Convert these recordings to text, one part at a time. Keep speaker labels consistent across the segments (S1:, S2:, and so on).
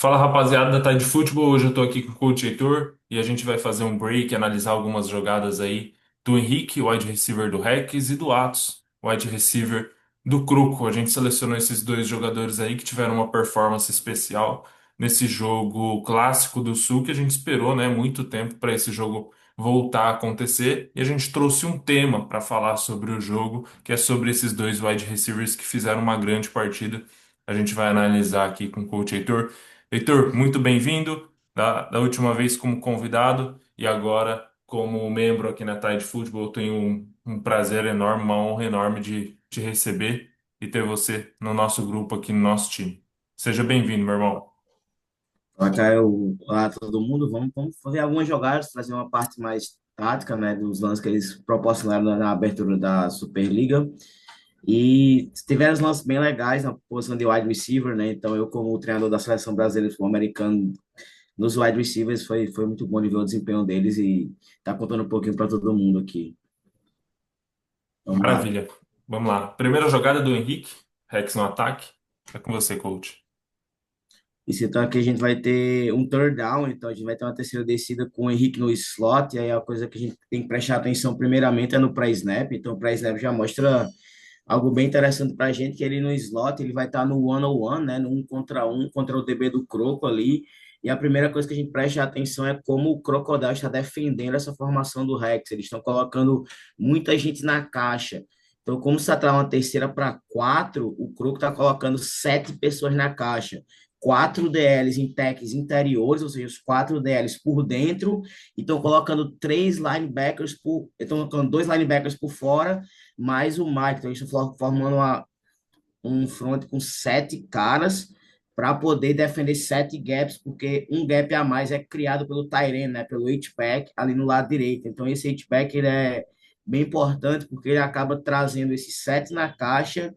S1: Fala rapaziada da Tide Futebol, hoje eu tô aqui com o Coach Heitor e a gente vai fazer um break, analisar algumas jogadas aí do Henrique, wide receiver do Rex, e do Atos, wide receiver do Cruco. A gente selecionou esses dois jogadores aí que tiveram uma performance especial nesse jogo clássico do Sul que a gente esperou, né, muito tempo para esse jogo voltar a acontecer e a gente trouxe um tema para falar sobre o jogo, que é sobre esses dois wide receivers que fizeram uma grande partida. A gente vai analisar aqui com o Coach Heitor. Heitor, muito bem-vindo da última vez como convidado e agora como membro aqui na Tide Football. Eu tenho um prazer enorme, uma honra enorme de te receber e ter você no nosso grupo aqui, no nosso time. Seja bem-vindo, meu irmão.
S2: Olá, Caio. Olá, todo mundo. Vamos fazer algumas jogadas, trazer uma parte mais tática, né, dos lances que eles proporcionaram na abertura da Superliga. E tiveram os lances bem legais na posição de wide receiver, né? Então, eu, como treinador da seleção brasileira de futebol americano, nos wide receivers, foi muito bom de ver o desempenho deles e tá contando um pouquinho para todo mundo aqui. Vamos lá.
S1: Maravilha. Vamos lá. Primeira jogada do Henrique, Rex no ataque. É com você, coach.
S2: Isso, então aqui a gente vai ter um third down, então a gente vai ter uma terceira descida com o Henrique no slot, e aí a coisa que a gente tem que prestar atenção primeiramente é no pré-snap, então o pré-snap já mostra algo bem interessante para a gente, que ele no slot, ele vai estar no one-on-one, né, no um contra o DB do Croco ali, e a primeira coisa que a gente presta atenção é como o Crocodile está defendendo essa formação do Rex, eles estão colocando muita gente na caixa, então como se atrás uma terceira para quatro, o Croco está colocando sete pessoas na caixa, quatro DLs em tackles interiores, ou seja, os quatro DLs por dentro, e estão colocando dois linebackers por fora, mais o Mike. Então, eles estão formando um front com sete caras para poder defender sete gaps, porque um gap a mais é criado pelo Tyren, né, pelo H-back ali no lado direito. Então, esse H-back ele é bem importante, porque ele acaba trazendo esses sete na caixa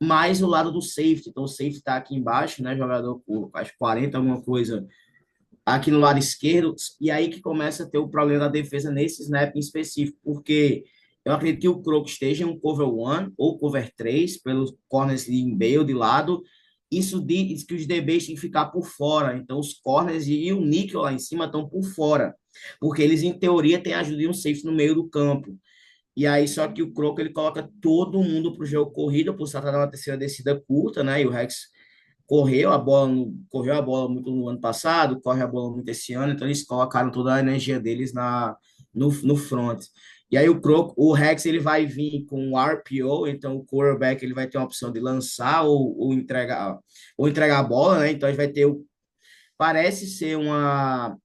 S2: mais o lado do safety. Então, o safety está aqui embaixo, né? Jogador por acho 40, alguma coisa, aqui no lado esquerdo. E aí que começa a ter o problema da defesa nesse snap em específico, porque eu acredito que o Croco esteja em um cover one ou cover 3 pelos corners de meio de lado. Isso diz que os DBs têm que ficar por fora. Então, os corners e o níquel lá em cima estão por fora, porque eles, em teoria, têm ajuda de um safety no meio do campo. E aí, só que o Croco, ele coloca todo mundo para o jogo corrida, por estar na terceira descida curta, né? E o Rex correu a bola muito no ano passado, corre a bola muito esse ano, então eles colocaram toda a energia deles no front. E aí o Rex, ele vai vir com o RPO, então o quarterback, ele vai ter uma opção de lançar ou entregar a bola, né? Então a gente vai ter parece ser uma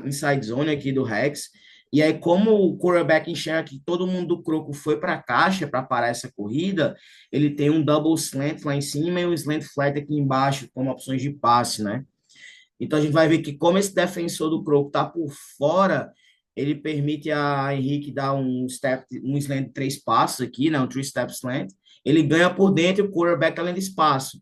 S2: inside zone aqui do Rex. E aí, como o quarterback enxerga que todo mundo do Croco foi para a caixa para parar essa corrida, ele tem um double slant lá em cima e um slant flat aqui embaixo, como opções de passe, né? Então a gente vai ver que como esse defensor do Croco está por fora, ele permite a Henrique dar um slant de três passos aqui, né? Um three-step slant. Ele ganha por dentro e o quarterback além de espaço.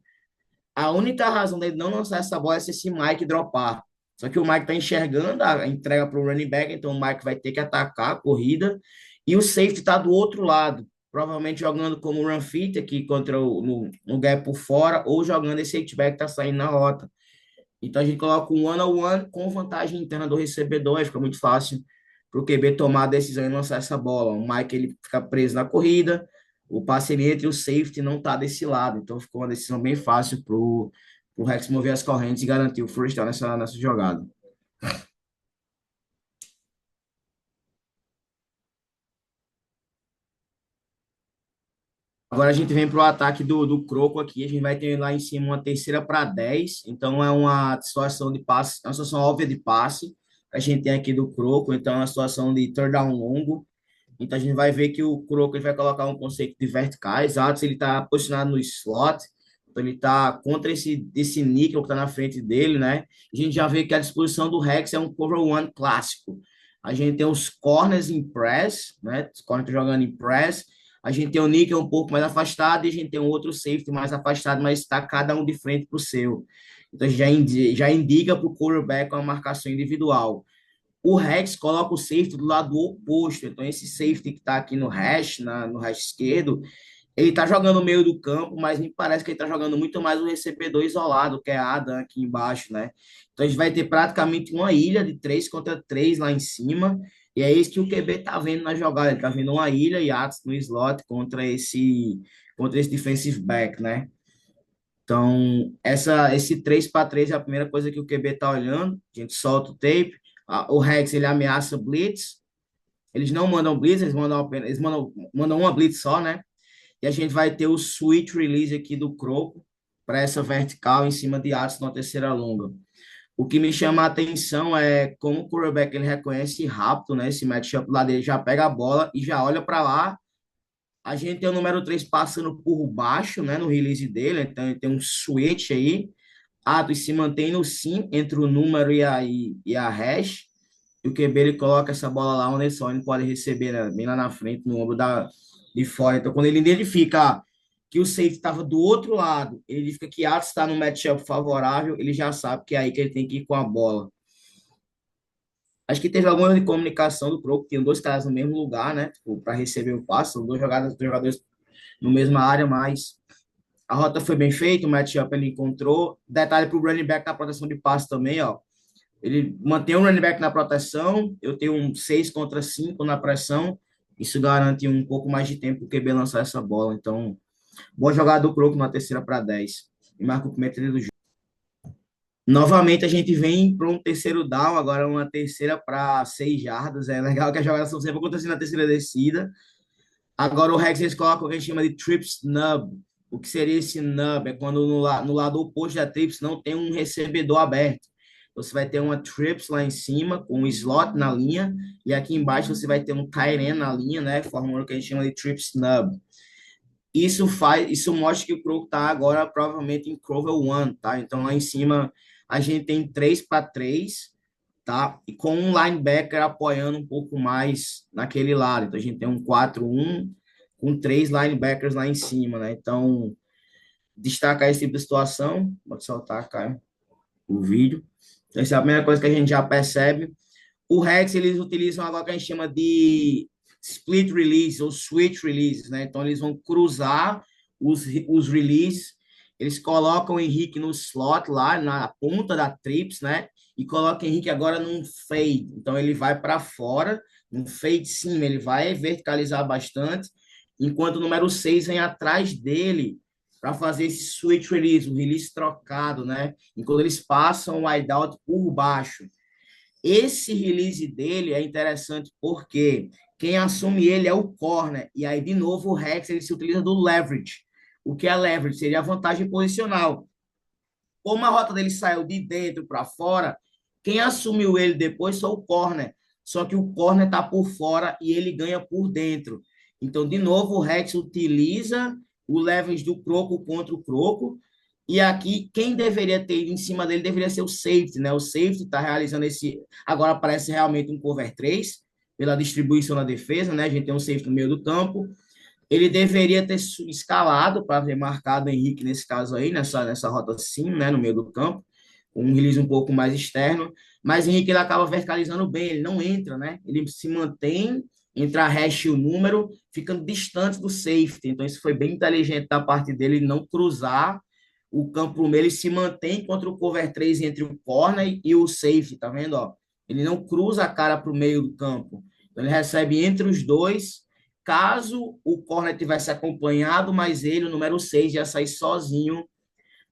S2: A única razão dele não lançar essa bola é se esse Mike dropar. Só que o Mike tá enxergando a entrega para o running back, então o Mike vai ter que atacar a corrida. E o safety está do outro lado, provavelmente jogando como run fit aqui contra no gap por fora, ou jogando esse safety back que está saindo na rota. Então a gente coloca um one-on-one com vantagem interna do recebedor, aí fica muito fácil para o QB tomar a decisão e lançar essa bola. O Mike ele fica preso na corrida, o passe ele entra e o safety não está desse lado. Então ficou uma decisão bem fácil para o Rex mover as correntes e garantir o first down nessa jogada. Agora a gente vem para o ataque do Croco aqui. A gente vai ter lá em cima uma terceira para 10. Então é uma situação de passe, é uma situação óbvia de passe que a gente tem aqui do Croco. Então é uma situação de third down longo. Então a gente vai ver que o Kuroko ele vai colocar um conceito de verticais. Atos ele está posicionado no slot, então ele está contra esse níquel que está na frente dele, né? A gente já vê que a disposição do Rex é um cover one clássico. A gente tem os corners em press, né? Os corners jogando em press. A gente tem o níquel um pouco mais afastado e a gente tem um outro safety mais afastado, mas está cada um de frente para o seu. Então já indica para o quarterback uma marcação individual. O Rex coloca o safety do lado oposto. Então, esse safety que está aqui no hash esquerdo, Ele tá jogando no meio do campo, mas me parece que ele tá jogando muito mais o recebedor isolado, que é Adam aqui embaixo, né? Então a gente vai ter praticamente uma ilha de 3 contra 3 lá em cima, e é isso que o QB tá vendo na jogada. Ele tá vendo uma ilha e Atos no slot contra esse defensive back, né? Então, esse 3 para 3 é a primeira coisa que o QB tá olhando. A gente solta o tape. O Rex, ele ameaça blitz. Eles não mandam blitz, eles mandam uma blitz só, né? E a gente vai ter o switch release aqui do Croco para essa vertical em cima de Atos na terceira longa. O que me chama a atenção é como o quarterback ele reconhece rápido, né? Esse matchup lá dele já pega a bola e já olha para lá. A gente tem o número 3 passando por baixo, né? No release dele, então ele tem um switch aí. Atos se mantém no sim entre o número e a hash. E o QB ele coloca essa bola lá onde ele só ele pode receber, né, bem lá na frente, no ombro de fora. Então, quando ele identifica que o safety estava do outro lado, ele identifica que Atos está no matchup favorável, ele já sabe que é aí que ele tem que ir com a bola. Acho que teve alguma de comunicação do Croco, tinham dois caras no mesmo lugar, né? Tipo, para receber o passe, são dois jogadores no mesma área, mas a rota foi bem feita, o matchup ele encontrou. Detalhe para o running back na proteção de passe também, ó. Ele mantém o running back na proteção, eu tenho um 6 contra 5 na pressão, isso garante um pouco mais de tempo para o QB lançar essa bola. Então, boa jogada do Croco na terceira para 10. E marca o primeiro TD do jogo. Novamente, a gente vem para um terceiro down, agora uma terceira para 6 jardas. É legal que as jogadas são sempre acontecendo na terceira descida. Agora o Rex eles colocam o que a gente chama de trip snub. O que seria esse nub? É quando no lado oposto da trips não tem um recebedor aberto. Você vai ter uma trips lá em cima, com um slot na linha, e aqui embaixo você vai ter um tight end na linha, né? Formando o que a gente chama de trip snub. Isso mostra que o Crow está agora provavelmente em Crovel One, tá? Então lá em cima a gente tem 3 para 3, tá? E com um linebacker apoiando um pouco mais naquele lado. Então a gente tem um 4-1 com 3 linebackers lá em cima, né? Então, destacar esse tipo de situação. Pode soltar, Caio, o vídeo. Então, essa é a primeira coisa que a gente já percebe. O Rex, eles utilizam agora que a gente chama de split release ou switch release, né? Então, eles vão cruzar os releases, eles colocam o Henrique no slot lá, na ponta da trips, né? E colocam o Henrique agora num fade. Então, ele vai para fora, num fade sim, ele vai verticalizar bastante, enquanto o número 6 vem atrás dele para fazer esse switch release, o release trocado, né? Enquanto eles passam o wideout por baixo. Esse release dele é interessante porque quem assume ele é o corner. E aí, de novo, o Rex ele se utiliza do leverage. O que é leverage? Seria a vantagem posicional. Como a rota dele saiu de dentro para fora, quem assumiu ele depois foi o corner. Só que o corner está por fora e ele ganha por dentro. Então, de novo, o Rex utiliza o leverage do Croco contra o Croco. E aqui, quem deveria ter ido em cima dele deveria ser o safety, né? O safety está realizando esse. Agora parece realmente um cover 3 pela distribuição na defesa, né? A gente tem um safety no meio do campo. Ele deveria ter escalado para ter marcado o Henrique nesse caso aí, nessa rota sim, né? No meio do campo, com um release um pouco mais externo. Mas o Henrique ele acaba verticalizando bem, ele não entra, né? Ele se mantém entre a hash e o número, ficando distante do safety. Então, isso foi bem inteligente da parte dele, não cruzar o campo meio, ele se mantém contra o cover 3 entre o corner e o safety, tá vendo? Ó? Ele não cruza a cara para o meio do campo. Então, ele recebe entre os dois. Caso o corner tivesse acompanhado, mas ele, o número 6, já sair sozinho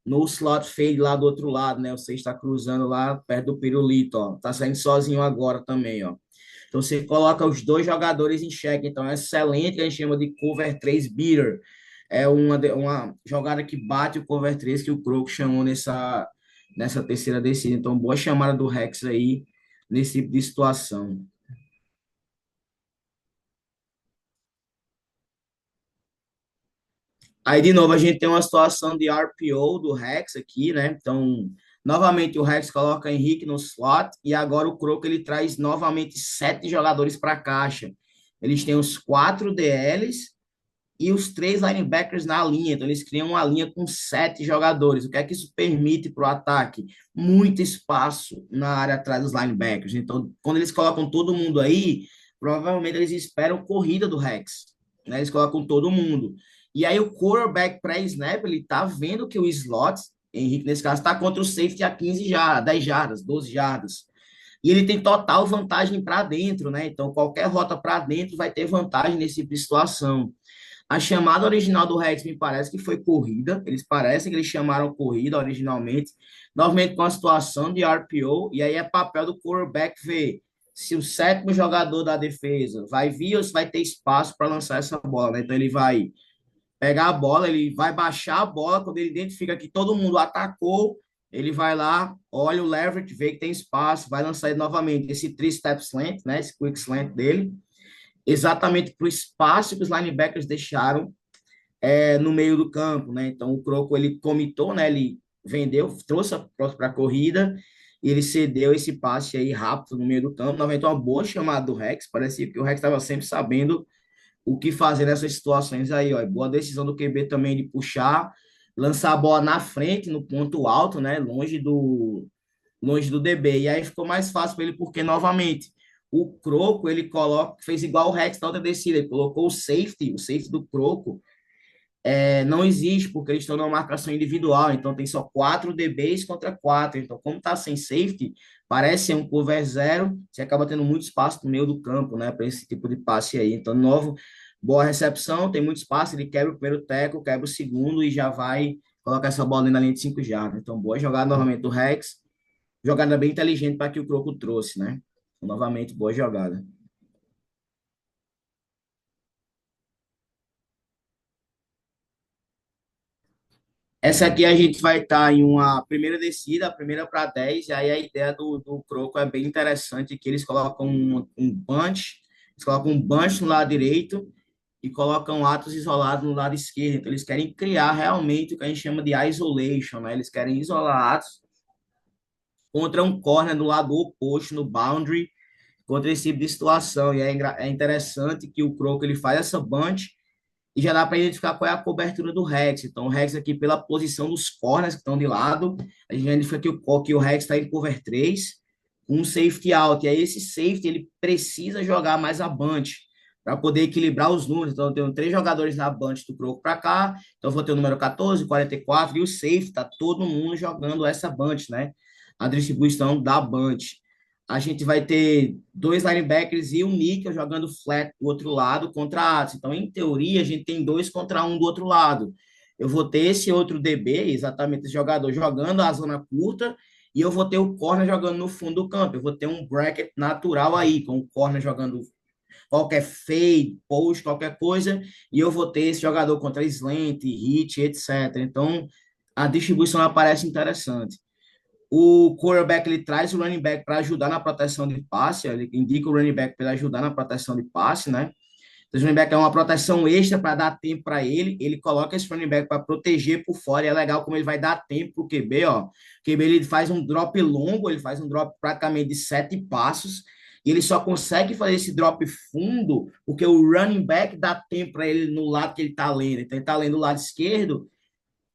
S2: no slot fade lá do outro lado, né? O 6 está cruzando lá perto do pirulito, ó. Tá saindo sozinho agora também, ó. Então, você coloca os dois jogadores em xeque. Então, é excelente, que a gente chama de cover 3 beater. É uma jogada que bate o cover 3 que o Croco chamou nessa terceira descida. Então, boa chamada do Rex aí nesse tipo de situação. Aí, de novo, a gente tem uma situação de RPO do Rex aqui, né? Então, novamente, o Rex coloca Henrique no slot e agora o Croco ele traz novamente 7 jogadores para a caixa. Eles têm os 4 DLs e os 3 linebackers na linha. Então, eles criam uma linha com 7 jogadores. O que é que isso permite para o ataque? Muito espaço na área atrás dos linebackers. Então, quando eles colocam todo mundo aí, provavelmente eles esperam corrida do Rex. Né? Eles colocam todo mundo. E aí o quarterback pré-snap, ele tá vendo que o slot, Henrique, nesse caso, tá contra o safety a 15 jardas, 10 jardas, 12 jardas. E ele tem total vantagem para dentro, né? Então, qualquer rota para dentro vai ter vantagem nesse tipo de situação. A chamada original do Rex me parece que foi corrida. Eles parecem que eles chamaram corrida originalmente. Novamente com a situação de RPO. E aí é papel do quarterback ver se o sétimo jogador da defesa vai vir ou se vai ter espaço para lançar essa bola, né? Então ele vai pegar a bola, ele vai baixar a bola. Quando ele identifica que todo mundo atacou, ele vai lá, olha o leverage, vê que tem espaço, vai lançar ele novamente. Esse three-step slant, né? Esse quick slant dele exatamente para o espaço que os linebackers deixaram no meio do campo, né? Então o Croco ele comitou, né? Ele vendeu, trouxe para a corrida e ele cedeu esse passe aí rápido no meio do campo. Novamente uma boa chamada do Rex, parecia que o Rex estava sempre sabendo o que fazer nessas situações aí, ó. Boa decisão do QB também de puxar, lançar a bola na frente, no ponto alto, né? Longe do DB. E aí ficou mais fácil para ele, porque, novamente, o Croco, ele coloca, fez igual o Rex na outra descida, ele colocou o safety do Croco, não existe, porque eles estão numa marcação individual, então tem só 4 DBs contra 4. Então, como tá sem safety, parece ser um cover zero, você acaba tendo muito espaço no meio do campo, né, para esse tipo de passe aí. Então, novo, boa recepção, tem muito espaço, ele quebra o primeiro tackle, quebra o segundo e já vai colocar essa bola na linha de 5 jardas. Então, boa jogada novamente do Rex, jogada bem inteligente para que o Croco trouxe, né? Novamente, boa jogada. Essa aqui a gente vai estar em uma primeira descida, a primeira para 10 e aí a ideia do Croco é bem interessante, que eles colocam um bunch, eles colocam um bunch no lado direito e colocam atos isolados no lado esquerdo. Então, eles querem criar realmente o que a gente chama de isolation, né? Eles querem isolar atos contra um corner do lado oposto, no boundary, contra esse tipo de situação. E é interessante que o Croco ele faz essa bunch e já dá para identificar qual é a cobertura do Rex. Então, o Rex aqui, pela posição dos corners que estão de lado, a gente identifica que o Rex está em cover 3 com um safety out. E aí, esse safety, ele precisa jogar mais a bunch para poder equilibrar os números. Então, eu tenho 3 jogadores na bunch do Croco para cá. Então, eu vou ter o número 14, 44 e o safety. Está todo mundo jogando essa bunch, né? A distribuição da bunch. A gente vai ter 2 linebackers e um nickel jogando flat do outro lado contra Atos. Então, em teoria, a gente tem 2 contra 1 do outro lado. Eu vou ter esse outro DB, exatamente esse jogador, jogando a zona curta, e eu vou ter o corner jogando no fundo do campo. Eu vou ter um bracket natural aí, com o corner jogando qualquer fade, post, qualquer coisa, e eu vou ter esse jogador contra slant, hit, etc. Então, a distribuição aparece interessante. O quarterback ele traz o running back para ajudar na proteção de passe, ele indica o running back para ajudar na proteção de passe, né? Então, o running back é uma proteção extra para dar tempo para ele, ele coloca esse running back para proteger por fora, e é legal como ele vai dar tempo para o QB, ó. O QB ele faz um drop longo, ele faz um drop praticamente de 7 passos, e ele só consegue fazer esse drop fundo porque o running back dá tempo para ele no lado que ele está lendo. Então, ele está lendo o lado esquerdo,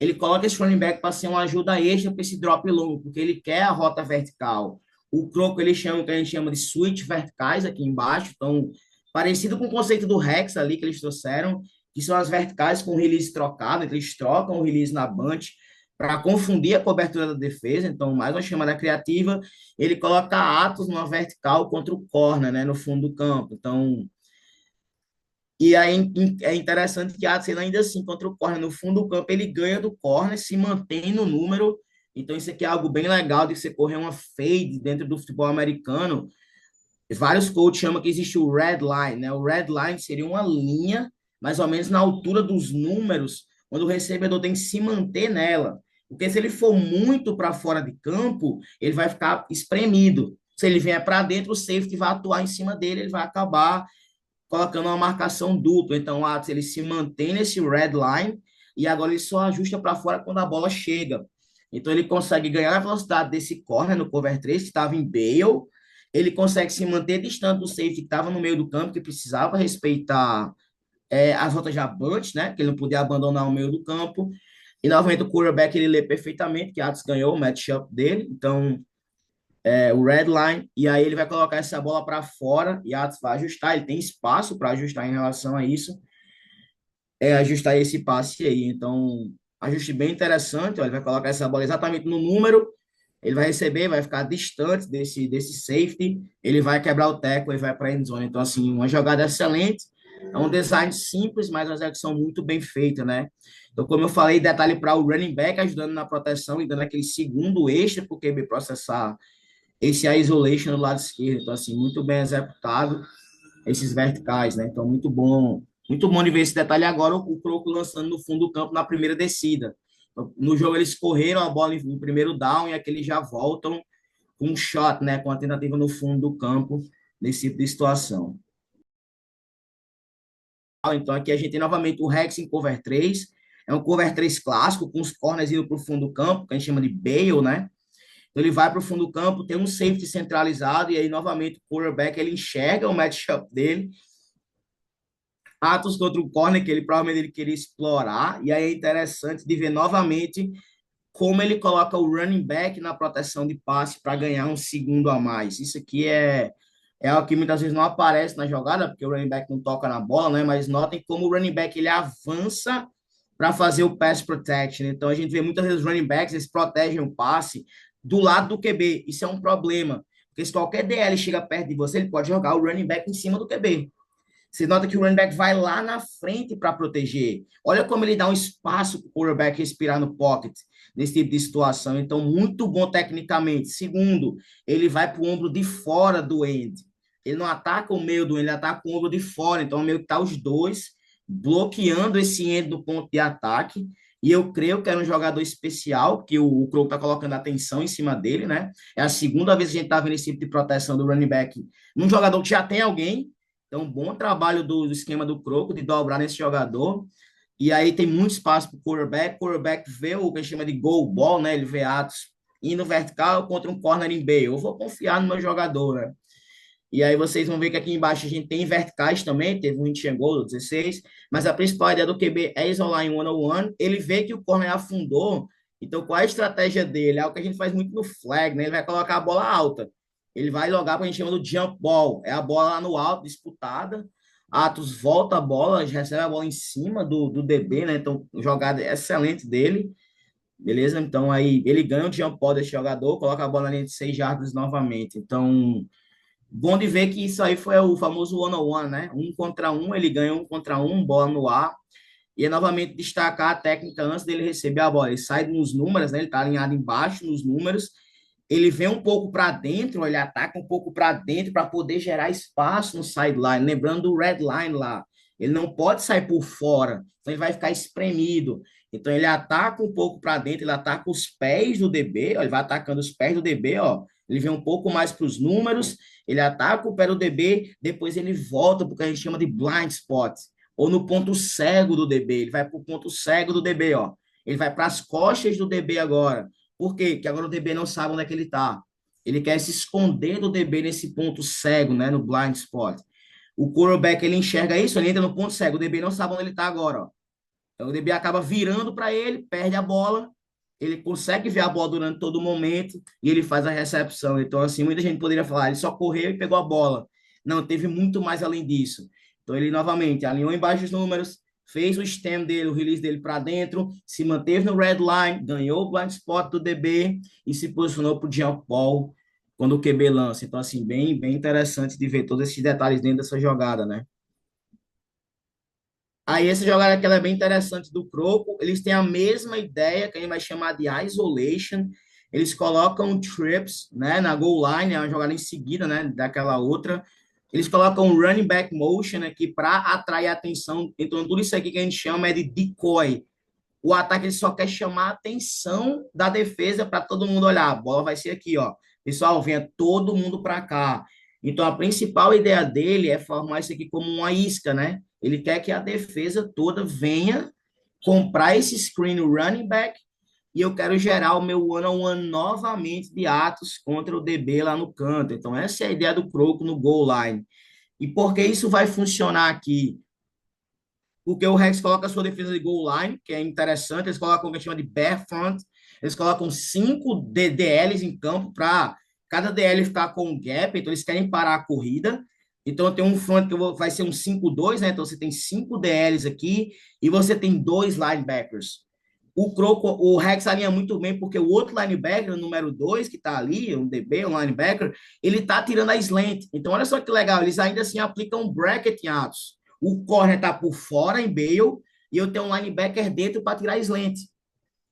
S2: ele coloca esse running back para ser uma ajuda extra para esse drop longo, porque ele quer a rota vertical. O Croco, ele chama o que a gente chama de switch verticais aqui embaixo, então, parecido com o conceito do Rex ali que eles trouxeram, que são as verticais com o release trocado, então eles trocam o release na bunch para confundir a cobertura da defesa, então, mais uma chamada criativa, ele coloca atos numa vertical contra o corner, né, no fundo do campo, então, e aí é interessante que a Arsenal, ainda assim, contra o corner no fundo do campo, ele ganha do corner, se mantém no número. Então, isso aqui é algo bem legal de você correr uma fade dentro do futebol americano. Vários coaches chamam que existe o red line, né? O red line seria uma linha, mais ou menos na altura dos números, onde o recebedor tem que se manter nela. Porque se ele for muito para fora de campo, ele vai ficar espremido. Se ele vier para dentro, o safety vai atuar em cima dele, ele vai acabar colocando uma marcação dupla. Então, o Atos ele se mantém nesse red line e agora ele só ajusta para fora quando a bola chega. Então, ele consegue ganhar a velocidade desse corner no cover 3, que estava em bail. Ele consegue se manter distante do safety que estava no meio do campo, que precisava respeitar as rotas de bunch, né? Que ele não podia abandonar o meio do campo. E, novamente, o quarterback ele lê perfeitamente que Atos ganhou o matchup dele. Então, o red line, e aí ele vai colocar essa bola para fora e Atos vai ajustar, ele tem espaço para ajustar em relação a isso. ajustar esse passe aí. Então, ajuste bem interessante. Ó, ele vai colocar essa bola exatamente no número. Ele vai receber, vai ficar distante desse safety. Ele vai quebrar o tackle e vai para a end zone. Então, assim, uma jogada excelente. É um design simples, mas uma execução muito bem feita, né? Então, como eu falei, detalhe para o running back ajudando na proteção e dando aquele segundo extra para o QB processar esse isolation do lado esquerdo. Então, assim, muito bem executado esses verticais, né? Então, muito bom de ver esse detalhe agora, o Croco lançando no fundo do campo na primeira descida. No jogo eles correram a bola em primeiro down e aqui eles já voltam com um shot, né? Com a tentativa no fundo do campo, nesse tipo de situação. Então aqui a gente tem novamente o Rex em cover 3, é um cover 3 clássico, com os corners indo para o fundo do campo, que a gente chama de bail, né? Então ele vai para o fundo do campo, tem um safety centralizado, e aí novamente o quarterback ele enxerga o matchup dele, Atos contra o corner, que ele provavelmente ele queria explorar, e aí é interessante de ver novamente como ele coloca o running back na proteção de passe para ganhar um segundo a mais. Isso aqui é algo que muitas vezes não aparece na jogada, porque o running back não toca na bola, né? Mas notem como o running back ele avança para fazer o pass protection. Então a gente vê muitas vezes os running backs eles protegem o passe do lado do QB. Isso é um problema, porque se qualquer DL chega perto de você, ele pode jogar o running back em cima do QB. Você nota que o running back vai lá na frente para proteger. Olha como ele dá um espaço para o quarterback respirar no pocket nesse tipo de situação. Então, muito bom tecnicamente. Segundo, ele vai para o ombro de fora do end. Ele não ataca o meio do end, ele ataca o ombro de fora. Então, meio que tá os dois bloqueando esse end do ponto de ataque. E eu creio que era um jogador especial, que o Crow está colocando atenção em cima dele, né? É a segunda vez que a gente está vendo esse tipo de proteção do running back num jogador que já tem alguém. Então, bom trabalho do esquema do Croco de dobrar nesse jogador. E aí tem muito espaço para o quarterback. O quarterback vê o que a gente chama de goal ball, né? Ele vê Atos indo vertical contra um corner em B. Eu vou confiar no meu jogador, né? E aí vocês vão ver que aqui embaixo a gente tem verticais também, teve um hit and goal do 16, mas a principal ideia do QB é isolar em one-on-one. Ele vê que o corner afundou, então qual é a estratégia dele? É algo que a gente faz muito no flag, né? Ele vai colocar a bola alta. Ele vai logar para a gente chama do jump ball, é a bola lá no alto, disputada. Atos volta a bola, recebe a bola em cima do DB, né? Então, jogada excelente dele, beleza? Então, aí ele ganha o jump ball desse jogador, coloca a bola na linha de 6 jardas novamente. Então, bom de ver que isso aí foi o famoso one-on-one, né? Um contra um, ele ganha um contra um, bola no ar. E é novamente destacar a técnica antes dele receber a bola. Ele sai nos números, né? Ele está alinhado embaixo nos números. Ele vem um pouco para dentro, ele ataca um pouco para dentro para poder gerar espaço no sideline. Lembrando do red line lá. Ele não pode sair por fora, então ele vai ficar espremido. Então ele ataca um pouco para dentro, ele ataca os pés do DB, ó, ele vai atacando os pés do DB, ó. Ele vem um pouco mais para os números, ele ataca o pé do DB, depois ele volta para o que a gente chama de blind spot, ou no ponto cego do DB. Ele vai para o ponto cego do DB, ó. Ele vai para as costas do DB agora. Por quê? Porque agora o DB não sabe onde é que ele está. Ele quer se esconder do DB nesse ponto cego, né, no blind spot. O quarterback, ele enxerga isso, ele entra no ponto cego, o DB não sabe onde ele está agora, ó. Então o DB acaba virando para ele, perde a bola, ele consegue ver a bola durante todo o momento e ele faz a recepção. Então, assim, muita gente poderia falar, ele só correu e pegou a bola. Não, teve muito mais além disso. Então, ele novamente alinhou embaixo dos números, fez o stem dele, o release dele para dentro, se manteve no red line, ganhou o blind spot do DB e se posicionou para o jump ball quando o QB lança. Então, assim, bem interessante de ver todos esses detalhes dentro dessa jogada, né? Aí essa jogada aqui ela é bem interessante do Croco. Eles têm a mesma ideia que a gente vai chamar de isolation. Eles colocam trips, né, na goal line, é uma jogada em seguida, né, daquela outra. Eles colocam running back motion aqui para atrair a atenção. Então tudo isso aqui que a gente chama é de decoy. O ataque ele só quer chamar a atenção da defesa para todo mundo olhar. A bola vai ser aqui, ó. Pessoal, venha todo mundo para cá. Então, a principal ideia dele é formar isso aqui como uma isca, né? Ele quer que a defesa toda venha comprar esse screen no running back e eu quero gerar o meu one-on-one novamente de Atos contra o DB lá no canto. Então, essa é a ideia do Croco no goal line. E por que isso vai funcionar aqui? Porque o Rex coloca a sua defesa de goal line, que é interessante, eles colocam o que chama de bare front, eles colocam 5 DLs em campo para cada DL ficar com um gap, então eles querem parar a corrida. Então, eu tenho um front vai ser um 5-2, né? Então, você tem 5 DLs aqui e você tem 2 linebackers. O Rex alinha muito bem, porque o outro linebacker, o número 2 que está ali, um DB, um linebacker, ele está tirando a slant. Então, olha só que legal, eles ainda assim aplicam um bracket em Atos. O corner está por fora em bail e eu tenho um linebacker dentro para tirar a slant.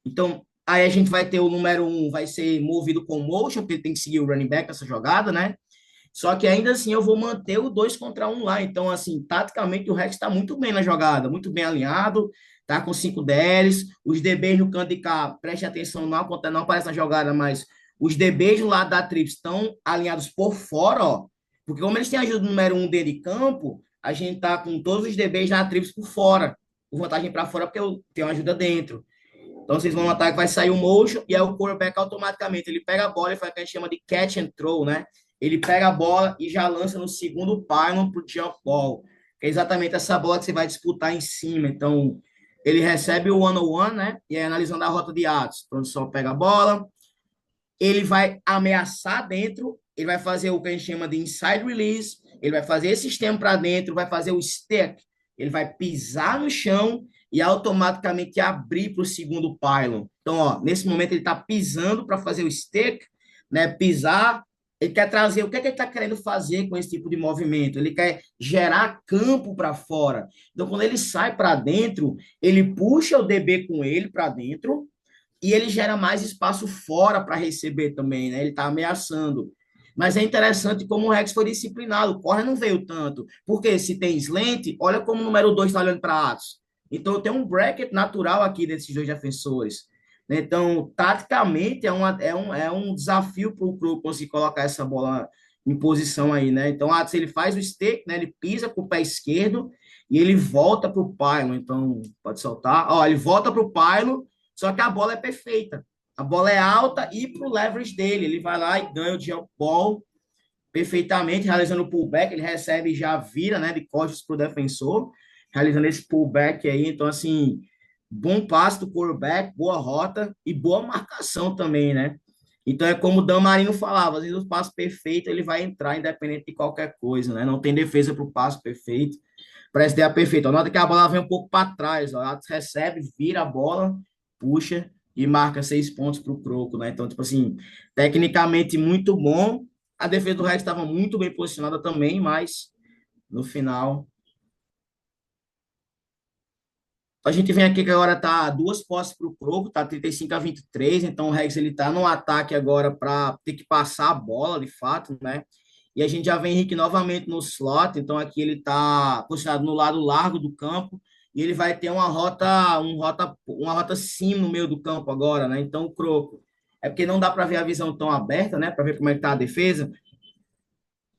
S2: Então, aí a gente vai ter o número 1, vai ser movido com motion, porque ele tem que seguir o running back nessa jogada, né? Só que ainda assim eu vou manter o 2 contra 1 lá. Então, assim, taticamente o Rex está muito bem na jogada, muito bem alinhado, tá com 5 DLs. Os DBs no canto de cá, preste atenção, não aparece na jogada, mas os DBs do lado da Trips estão alinhados por fora, ó. Porque como eles têm ajuda do número 1 dentro de campo, a gente tá com todos os DBs da Trips por fora. Por vantagem para fora, porque eu tenho ajuda dentro. Então, vocês vão notar que vai sair o motion e aí o quarterback automaticamente ele pega a bola e faz o que a gente chama de catch and throw, né? Ele pega a bola e já lança no segundo pylon para o jump ball, que é exatamente essa bola que você vai disputar em cima. Então, ele recebe o one-on-one, né? E aí, analisando a rota de atos. Então, só pega a bola, ele vai ameaçar dentro, ele vai fazer o que a gente chama de inside release, ele vai fazer esse sistema para dentro, vai fazer o step, ele vai pisar no chão e automaticamente abrir para o segundo pylon. Então, ó, nesse momento ele está pisando para fazer o stick, né? Pisar, ele quer trazer, o que é que ele está querendo fazer com esse tipo de movimento? Ele quer gerar campo para fora. Então, quando ele sai para dentro, ele puxa o DB com ele para dentro, e ele gera mais espaço fora para receber também, né? Ele está ameaçando. Mas é interessante como o Rex foi disciplinado. O corner não veio tanto. Porque se tem slant, olha como o número 2 está olhando para Atos. Então, tem um bracket natural aqui desses dois defensores. Então, taticamente, é um desafio para o clube conseguir colocar essa bola em posição aí, né? Então, Atos, ele faz o stick, né? Ele pisa com o pé esquerdo e ele volta para o pylon. Então, pode soltar. Ó, ele volta para o pylon, só que a bola é perfeita. A bola é alta e para o leverage dele. Ele vai lá e ganha o jump ball perfeitamente, realizando o pullback. Ele recebe e já vira, né, de costas para o defensor, realizando esse pullback aí. Então, assim, bom passe do quarterback, boa rota e boa marcação também, né? Então, é como o Dan Marino falava, às vezes o passo perfeito ele vai entrar independente de qualquer coisa, né? Não tem defesa para o passo perfeito, para essa ideia perfeita. Nota que a bola vem um pouco para trás, ó. Ela recebe, vira a bola, puxa e marca 6 pontos para o Croco, né? Então, tipo assim, tecnicamente muito bom. A defesa do Rex estava muito bem posicionada também, mas no final. A gente vem aqui que agora tá 2 posses para o Croco, tá 35-23. Então o Rex ele tá no ataque agora para ter que passar a bola de fato, né? E a gente já vem Henrique novamente no slot, então aqui ele está posicionado no lado largo do campo e ele vai ter uma rota sim no meio do campo agora, né? Então o Croco é porque não dá para ver a visão tão aberta, né? Para ver como é que tá a defesa,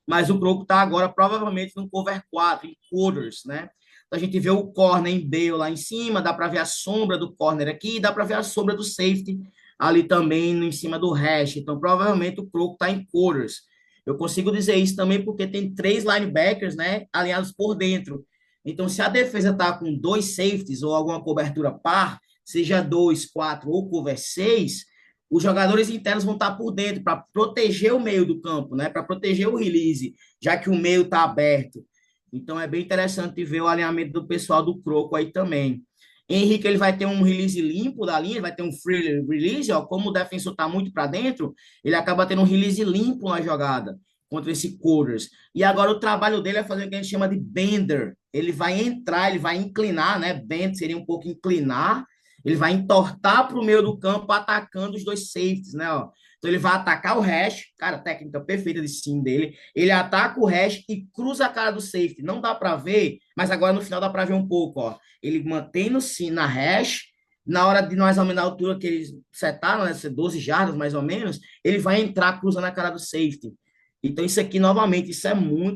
S2: mas o Croco está agora provavelmente no cover 4 em quarters, né? Então, a gente vê o corner em Bale lá em cima, dá para ver a sombra do corner aqui, dá para ver a sombra do safety ali também em cima do hash. Então, provavelmente o Croco está em quarters. Eu consigo dizer isso também porque tem 3 linebackers, né, alinhados por dentro. Então, se a defesa está com 2 safeties ou alguma cobertura par, seja 2, 4 ou cover 6, os jogadores internos vão estar por dentro para proteger o meio do campo, né? Para proteger o release, já que o meio está aberto. Então é bem interessante ver o alinhamento do pessoal do Croco aí também. Henrique ele vai ter um release limpo da linha, vai ter um free release, ó, como o defensor está muito para dentro, ele acaba tendo um release limpo na jogada contra esse quarters. E agora o trabalho dele é fazer o que a gente chama de bender. Ele vai entrar, ele vai inclinar, né? Bend seria um pouco inclinar, ele vai entortar para o meio do campo, atacando os 2 safeties, né? Ó. Então ele vai atacar o hash, cara, técnica perfeita de sim dele. Ele ataca o hash e cruza a cara do safety. Não dá para ver, mas agora no final dá para ver um pouco, ó. Ele mantém no sim na hash, na hora de nós aumentar a altura que eles setaram, né, 12 jardas mais ou menos, ele vai entrar cruzando a cara do safety. Então isso aqui novamente, isso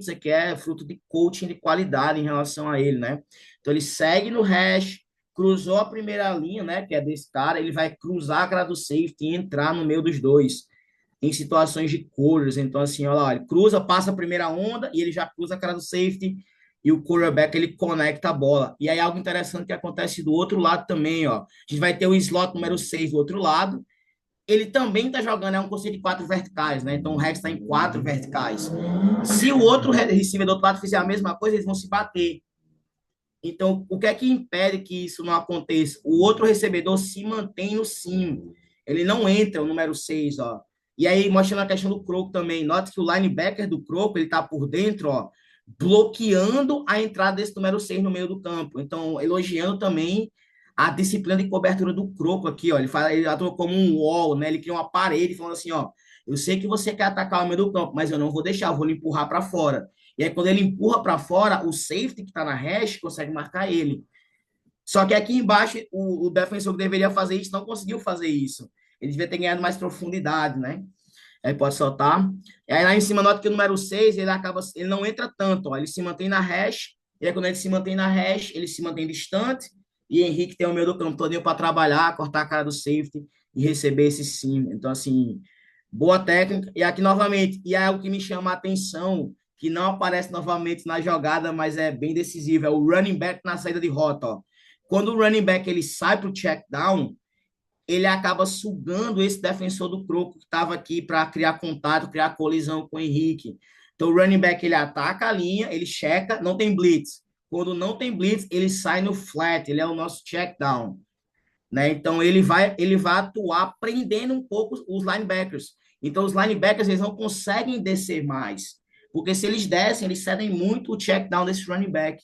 S2: aqui é fruto de coaching de qualidade em relação a ele, né? Então ele segue no hash, cruzou a primeira linha, né, que é desse cara, ele vai cruzar a cara do safety e entrar no meio dos dois, em situações de cores. Então, assim, olha lá, ele cruza, passa a primeira onda e ele já cruza a cara do safety e o quarterback, ele conecta a bola. E aí, algo interessante que acontece do outro lado também, ó. A gente vai ter o slot número 6 do outro lado ele também está jogando, é um conceito de quatro verticais, né? Então o Rex está em quatro verticais. Se o outro receiver do outro lado fizer a mesma coisa, eles vão se bater. Então, o que é que impede que isso não aconteça? O outro recebedor se mantém no sim. Ele não entra, o número 6, ó. E aí, mostrando a questão do Croco também. Note que o linebacker do Croco, ele tá por dentro, ó, bloqueando a entrada desse número 6 no meio do campo. Então, elogiando também a disciplina de cobertura do Croco aqui, ó. Ele atua como um wall, né? Ele cria uma parede falando assim, ó, eu sei que você quer atacar o meio do campo, mas eu não vou deixar, eu vou lhe empurrar para fora. E aí, quando ele empurra para fora, o safety que está na hash consegue marcar ele. Só que aqui embaixo, o defensor que deveria fazer isso não conseguiu fazer isso. Ele devia ter ganhado mais profundidade, né? Aí pode soltar. E aí lá em cima, nota que o número 6 ele não entra tanto, ó. Ele se mantém na hash. E aí, quando ele se mantém na hash, ele se mantém distante. E Henrique tem o meio do campo todinho para trabalhar, cortar a cara do safety e receber esse sim. Então, assim, boa técnica. E aqui novamente, e é algo que me chama a atenção, que não aparece novamente na jogada, mas é bem decisivo, é o running back na saída de rota. Ó. Quando o running back ele sai para o check down, ele acaba sugando esse defensor do Croco que estava aqui para criar contato, criar colisão com o Henrique. Então o running back ele ataca a linha, ele checa, não tem blitz. Quando não tem blitz, ele sai no flat, ele é o nosso check down. Né? Então ele vai atuar prendendo um pouco os linebackers. Então os linebackers eles não conseguem descer mais, porque se eles descem, eles cedem muito o check down desse running back.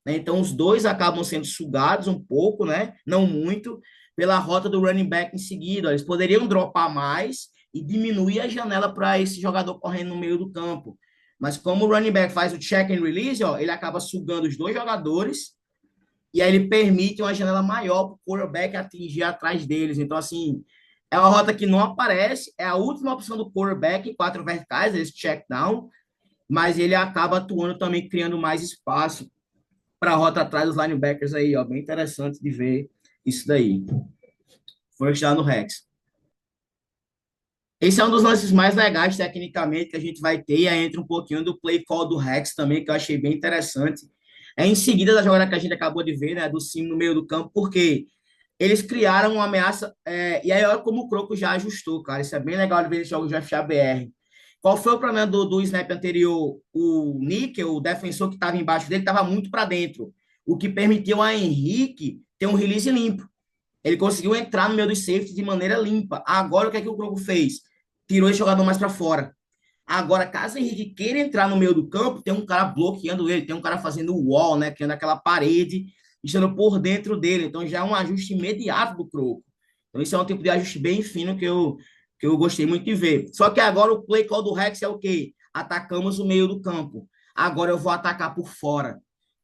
S2: Né? Então os dois acabam sendo sugados um pouco, né? Não muito, pela rota do running back em seguida. Eles poderiam dropar mais e diminuir a janela para esse jogador correndo no meio do campo. Mas como o running back faz o check and release, ó, ele acaba sugando os dois jogadores e aí ele permite uma janela maior para o quarterback atingir atrás deles. Então, assim, é uma rota que não aparece, é a última opção do quarterback em quatro verticais, esse check down, mas ele acaba atuando também, criando mais espaço para a rota atrás dos linebackers aí, ó. Bem interessante de ver isso daí. First down no Rex. Esse é um dos lances mais legais, tecnicamente, que a gente vai ter, e aí entra um pouquinho do play call do Rex também, que eu achei bem interessante. É em seguida da jogada que a gente acabou de ver, né, do sim no meio do campo, porque eles criaram uma ameaça, e aí olha como o Croco já ajustou, cara. Isso é bem legal de ver esses jogos de FABR. Qual foi o problema do snap anterior? O Níquel, o defensor que estava embaixo dele, estava muito para dentro, o que permitiu a Henrique ter um release limpo. Ele conseguiu entrar no meio dos safeties de maneira limpa. Agora, o que é que o Croco fez? Tirou esse jogador mais para fora. Agora, caso o Henrique queira entrar no meio do campo, tem um cara bloqueando ele, tem um cara fazendo o wall, né? Criando aquela parede, estando por dentro dele. Então, já é um ajuste imediato do Croco. Então, isso é um tipo de ajuste bem fino que eu gostei muito de ver. Só que agora o play call do Rex é o quê? Atacamos o meio do campo. Agora eu vou atacar por fora.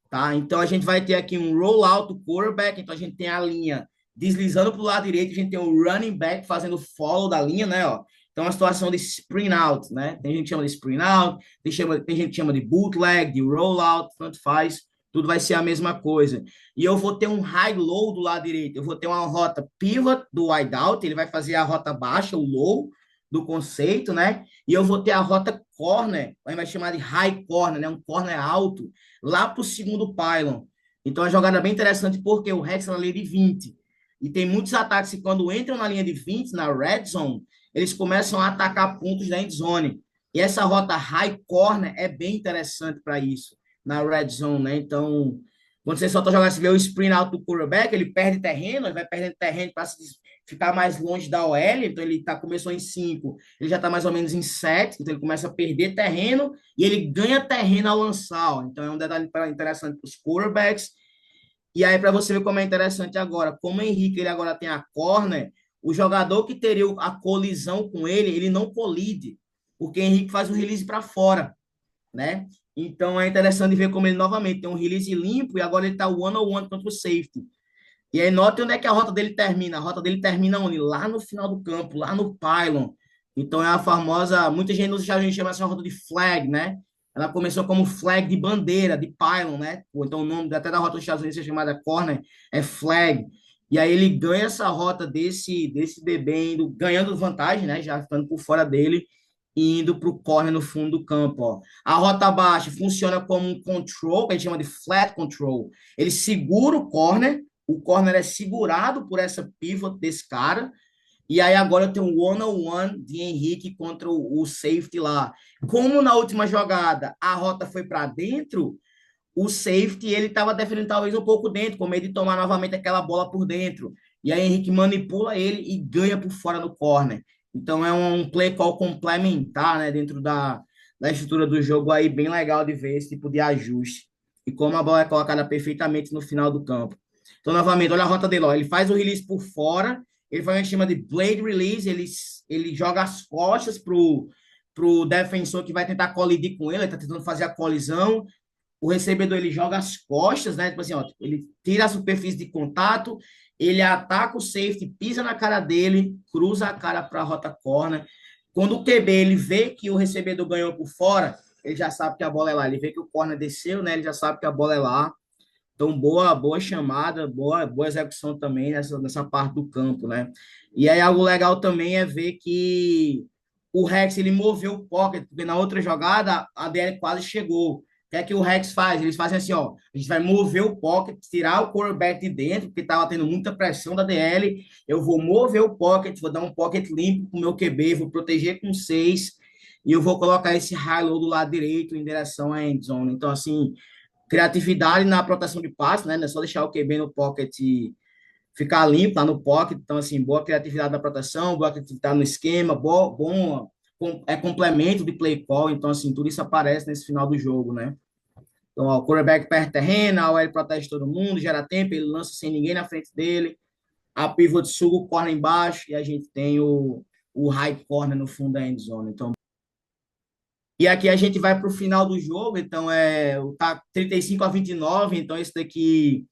S2: Tá? Então, a gente vai ter aqui um rollout do quarterback. Então, a gente tem a linha deslizando para o lado direito, a gente tem o running back fazendo follow da linha, né? Ó. Então, uma situação de sprint out, né? Tem gente que chama de sprint out, tem gente que chama de bootleg, de rollout, tanto faz, tudo vai ser a mesma coisa. E eu vou ter um high-low do lado direito, eu vou ter uma rota pivot do wideout, ele vai fazer a rota baixa, o low do conceito, né? E eu vou ter a rota corner, a gente vai chamar de high corner, né? Um corner alto, lá para o segundo pylon. Então, é uma jogada bem interessante, porque o Rex é na lei de 20. E tem muitos ataques que, quando entram na linha de 20, na red zone, eles começam a atacar pontos da end zone. E essa rota high corner é bem interessante para isso, na red zone, né? Então, quando você solta jogar, você vê o sprint out do quarterback, ele perde terreno, ele vai perdendo terreno para ficar mais longe da OL, então começou em 5, ele já está mais ou menos em 7, então ele começa a perder terreno e ele ganha terreno ao lançar. Ó. Então é um detalhe interessante para os quarterbacks. E aí, para você ver como é interessante agora, como o Henrique ele agora tem a corner, o jogador que teria a colisão com ele, ele não colide, porque o Henrique faz o release para fora, né? Então é interessante ver como ele novamente tem um release limpo e agora ele está one-on-one contra o safety. E aí, note onde é que a rota dele termina. A rota dele termina onde? Lá no final do campo, lá no pylon. Então, é a famosa... Muita gente nos Estados Unidos chama essa rota de flag, né? Ela começou como flag de bandeira, de pylon, né? Ou então, o nome até da rota dos Estados Unidos é chamada corner, é flag. E aí, ele ganha essa rota desse bebê indo, ganhando vantagem, né? Já ficando por fora dele e indo para o corner no fundo do campo, ó. A rota baixa funciona como um control, que a gente chama de flat control. Ele segura o corner é segurado por essa pivot desse cara, E aí agora eu tenho um one-on-one de Henrique contra o safety lá. Como na última jogada a rota foi para dentro, o safety ele estava defendendo talvez um pouco dentro, com medo de tomar novamente aquela bola por dentro. E aí Henrique manipula ele e ganha por fora do corner. Então é um play call complementar, né, dentro da estrutura do jogo aí, bem legal de ver esse tipo de ajuste. E como a bola é colocada perfeitamente no final do campo. Então, novamente, olha a rota dele, ó. Ele faz o release por fora, ele faz o que a gente chama de blade release, ele joga as costas pro defensor que vai tentar colidir com ele tá tentando fazer a colisão, o recebedor ele joga as costas, né? Tipo assim, ó, ele tira a superfície de contato, ele ataca o safety, pisa na cara dele, cruza a cara para a rota corner. Quando o QB ele vê que o recebedor ganhou por fora, ele já sabe que a bola é lá. Ele vê que o corner desceu, né? Ele já sabe que a bola é lá. Então, boa chamada, boa execução também nessa parte do campo, né? E aí, algo legal também é ver que o Rex, ele moveu o pocket, porque na outra jogada, a DL quase chegou. O que é que o Rex faz? Eles fazem assim, ó, a gente vai mover o pocket, tirar o quarterback de dentro, porque estava tendo muita pressão da DL, eu vou mover o pocket, vou dar um pocket limpo com o meu QB, vou proteger com 6, e eu vou colocar esse high low do lado direito em direção à end zone. Então, assim, criatividade na proteção de passe, né? Não é só deixar o QB no pocket e ficar limpo lá no pocket. Então, assim, boa criatividade na proteção, boa criatividade no esquema, é complemento de play call. Então, assim, tudo isso aparece nesse final do jogo, né? Então, ó, o quarterback perde terreno, a OL protege todo mundo, gera tempo, ele lança sem ninguém na frente dele, a pivot suga o corner embaixo e a gente tem o high corner no fundo da end zone. Então, e aqui a gente vai para o final do jogo, então tá 35-29, então esse daqui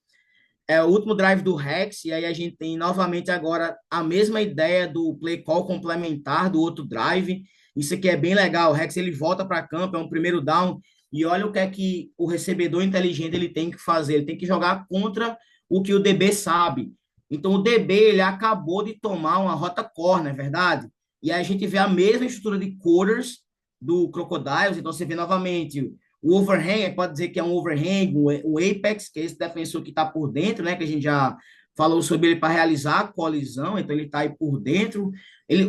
S2: é o último drive do Rex, e aí a gente tem novamente agora a mesma ideia do play call complementar do outro drive. Isso aqui é bem legal. O Rex ele volta para campo, é um primeiro down, e olha o que é que o recebedor inteligente ele tem que fazer. Ele tem que jogar contra o que o DB sabe. Então o DB ele acabou de tomar uma rota corner, é verdade? E aí a gente vê a mesma estrutura de quarters do Crocodiles, então você vê novamente o overhang, pode dizer que é um overhang, o apex, que é esse defensor que está por dentro, né? Que a gente já falou sobre ele para realizar a colisão, então ele está aí por dentro.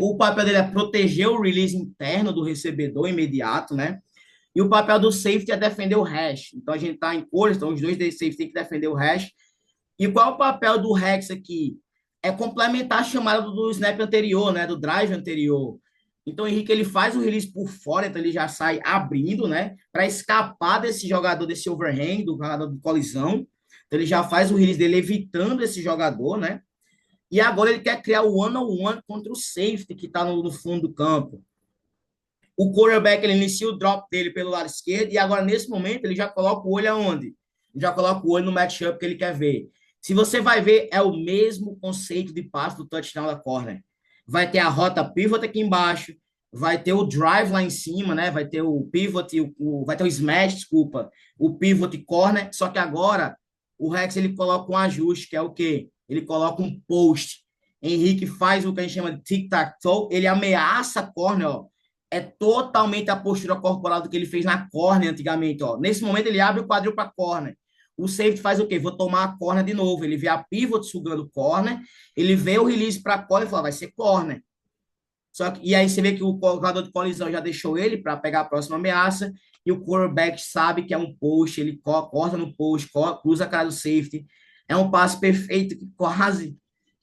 S2: O papel dele é proteger o release interno do recebedor imediato, né? E o papel do safety é defender o hash. Então a gente está em cores, então os dois desse safety têm que defender o hash. E qual é o papel do Rex aqui? É complementar a chamada do snap anterior, né? Do drive anterior. Então, o Henrique ele faz o release por fora, então ele já sai abrindo, né? Para escapar desse jogador, desse overhang, do jogador de colisão. Então, ele já faz o release dele evitando esse jogador, né? E agora ele quer criar o one-on-one contra o safety que está no fundo do campo. O quarterback ele inicia o drop dele pelo lado esquerdo e agora nesse momento ele já coloca o olho aonde? Já coloca o olho no matchup que ele quer ver. Se você vai ver, é o mesmo conceito de passe do touchdown da corner. Vai ter a rota pivot aqui embaixo, vai ter o drive lá em cima, né? Vai ter o pivot, vai ter o smash, desculpa, o pivot corner. Só que agora o Rex ele coloca um ajuste, que é o quê? Ele coloca um post. Henrique faz o que a gente chama de tic-tac-toe, ele ameaça a corner, ó, é totalmente a postura corporal do que ele fez na corner antigamente. Ó. Nesse momento, ele abre o quadril para corner. O safety faz o quê? Vou tomar a corner de novo. Ele vê a pivot sugando o corner, ele vê o release para corner e fala, vai ser corner. E aí você vê que o jogador de colisão já deixou ele para pegar a próxima ameaça, e o quarterback sabe que é um post, ele corta no post, cruza a cara do safety. É um passe perfeito que quase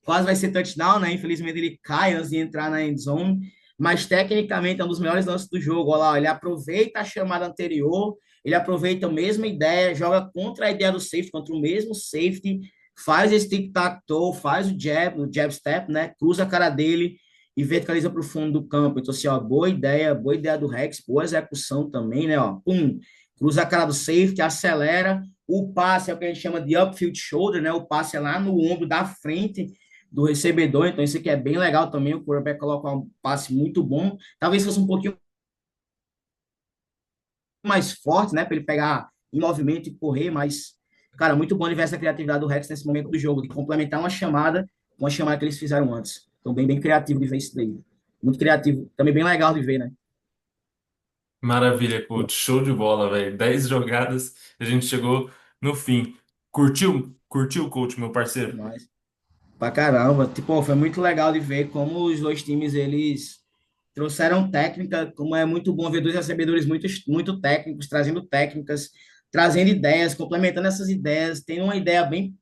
S2: vai ser touchdown, né? Infelizmente ele cai antes de entrar na end zone, mas tecnicamente é um dos melhores lances do jogo. Olha lá, ele aproveita a chamada anterior, ele aproveita a mesma ideia, joga contra a ideia do safety, contra o mesmo safety, faz esse tic-tac-toe, faz o jab step, né? Cruza a cara dele e verticaliza para o fundo do campo. Então, assim, ó, boa ideia do Rex, boa execução também, né? Ó, pum, cruza a cara do safety, acelera. O passe é o que a gente chama de upfield shoulder, né? O passe é lá no ombro da frente do recebedor. Então, isso aqui é bem legal também. O quarterback coloca um passe muito bom. Talvez fosse um pouquinho mais forte, né? Para ele pegar em movimento e correr, mas, cara, muito bom ele ver essa criatividade do Rex nesse momento do jogo, de complementar uma chamada com a chamada que eles fizeram antes. Então, bem criativo de ver isso daí. Muito criativo. Também bem legal de ver, né?
S1: Maravilha, coach. Show de bola, velho. 10 jogadas, a gente chegou no fim. Curtiu? Curtiu, coach, meu parceiro?
S2: Demais. Pra caramba. Tipo, foi muito legal de ver como os dois times, eles trouxeram técnica, como é muito bom ver dois recebedores muito técnicos, trazendo técnicas, trazendo ideias, complementando essas ideias, tem uma ideia bem,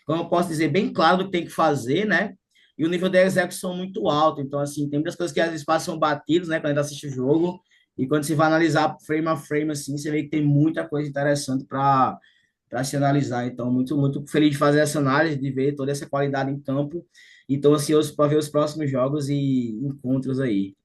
S2: como eu posso dizer, bem claro do que tem que fazer, né? E o nível de execução muito alto. Então, assim, tem muitas coisas que às vezes passam batidos, né, quando a gente assiste o jogo, e quando você vai analisar frame a frame, assim, você vê que tem muita coisa interessante para se analisar. Então, muito feliz de fazer essa análise, de ver toda essa qualidade em campo. E estou ansioso para ver os próximos jogos e encontros aí.